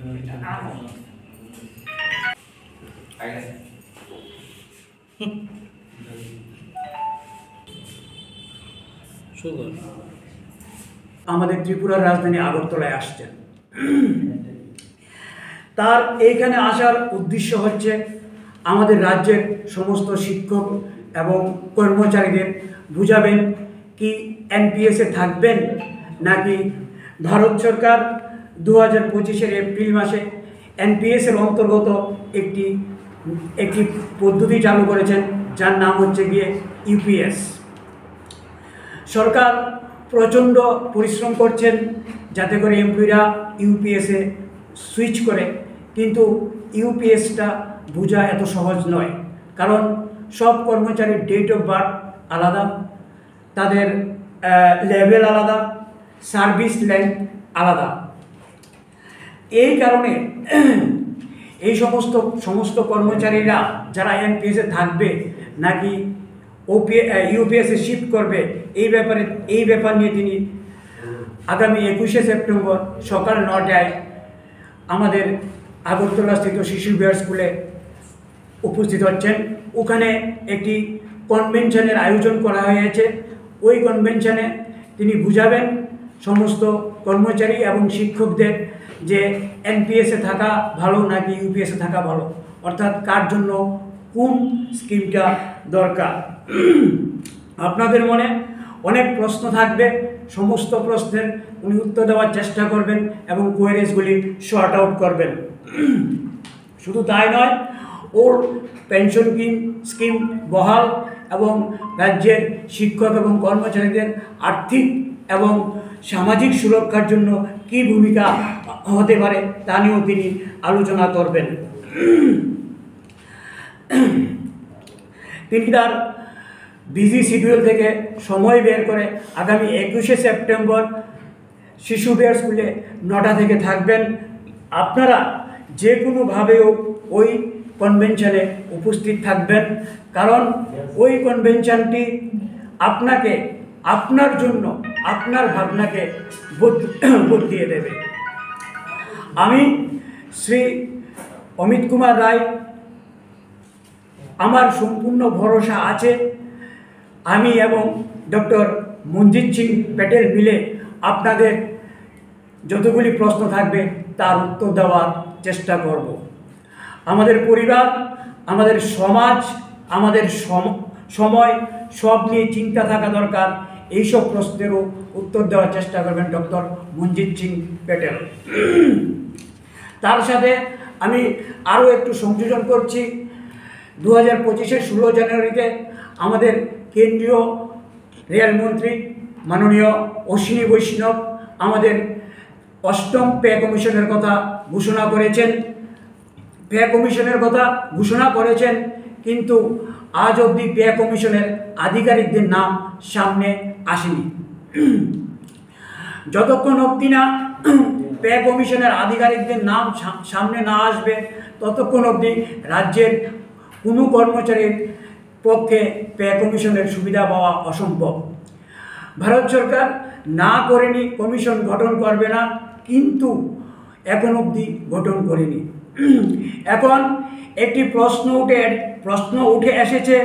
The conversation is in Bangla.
আমাদের ত্রিপুরার রাজধানী আগরতলায় আসছেন। তার এইখানে আসার উদ্দেশ্য হচ্ছে আমাদের রাজ্যের সমস্ত শিক্ষক এবং কর্মচারীদের বুঝাবেন কি এনপিএসে থাকবেন নাকি ভারত সরকার 2025 এপ্রিল মাসে এনপিএসের অন্তর্গত একটি পদ্ধতি চালু করেছেন যার নাম হচ্ছে গিয়ে ইউপিএস। সরকার প্রচণ্ড পরিশ্রম করছেন যাতে করে এমপ্লয়িরা ইউপিএসে সুইচ করে, কিন্তু ইউপিএসটা বোঝা এত সহজ নয়, কারণ সব কর্মচারীর ডেট অফ বার্থ আলাদা, তাদের লেভেল আলাদা, সার্ভিস লেন্থ আলাদা। এই কারণে এই সমস্ত কর্মচারীরা যারা এনপিএসে থাকবে নাকি ইউপিএসে শিফট করবে এই ব্যাপার নিয়ে তিনি আগামী 21শে সেপ্টেম্বর সকাল 9টায় আমাদের আগরতলাস্থিত শিশু বিহার স্কুলে উপস্থিত হচ্ছেন। ওখানে একটি কনভেনশনের আয়োজন করা হয়েছে। ওই কনভেনশনে তিনি বুঝাবেন সমস্ত কর্মচারী এবং শিক্ষকদের যে এনপিএসে থাকা ভালো নাকি ইউপিএসে থাকা ভালো, অর্থাৎ কার জন্য কোন স্কিমটা দরকার। আপনাদের মনে অনেক প্রশ্ন থাকবে, সমস্ত প্রশ্নের উনি উত্তর দেওয়ার চেষ্টা করবেন এবং কোয়েরিজগুলি শর্ট আউট করবেন। শুধু তাই নয়, ওর পেনশন স্কিম বহাল এবং রাজ্যের শিক্ষক এবং কর্মচারীদের আর্থিক এবং সামাজিক সুরক্ষার জন্য কী ভূমিকা হতে পারে তা নিয়েও তিনি আলোচনা করবেন। তিনি তার বিজি শিডিউল থেকে সময় বের করে আগামী 21শে সেপ্টেম্বর শিশু বিহার স্কুলে 9টা থেকে থাকবেন। আপনারা যে কোনোভাবেও ওই কনভেনশনে উপস্থিত থাকবেন, কারণ ওই কনভেনশনটি আপনাকে আপনার জন্য আপনার ভাবনাকে বদলিয়ে দেবে। আমি শ্রী অমিত কুমার রায়, আমার সম্পূর্ণ ভরসা আছে আমি এবং ডক্টর মনজিৎ সিং প্যাটেল মিলে আপনাদের যতগুলি প্রশ্ন থাকবে তার উত্তর দেওয়ার চেষ্টা করব। আমাদের পরিবার, আমাদের সমাজ, আমাদের সময় সব নিয়ে চিন্তা থাকা দরকার। এইসব প্রশ্নেরও উত্তর দেওয়ার চেষ্টা করবেন ডক্টর মনজিৎ সিং প্যাটেল। তার সাথে আমি আরও একটু সংযোজন করছি। 2025-এর 16 জানুয়ারিতে আমাদের কেন্দ্রীয় রেলমন্ত্রী মাননীয় অশ্বিনী বৈষ্ণব আমাদের 8ম পে কমিশনের কথা ঘোষণা করেছেন, কিন্তু আজ অবধি পে কমিশনের আধিকারিকদের নাম সামনে আসেনি। যতক্ষণ অবধি না পে কমিশনের আধিকারিকদের নাম সামনে না আসবে ততক্ষণ অবধি রাজ্যের কোনো কর্মচারীর পক্ষে পে কমিশনের সুবিধা পাওয়া অসম্ভব। ভারত সরকার না করেনি কমিশন গঠন করবে না, কিন্তু এখন অবধি গঠন করেনি। এখন একটি প্রশ্ন উঠে এসেছে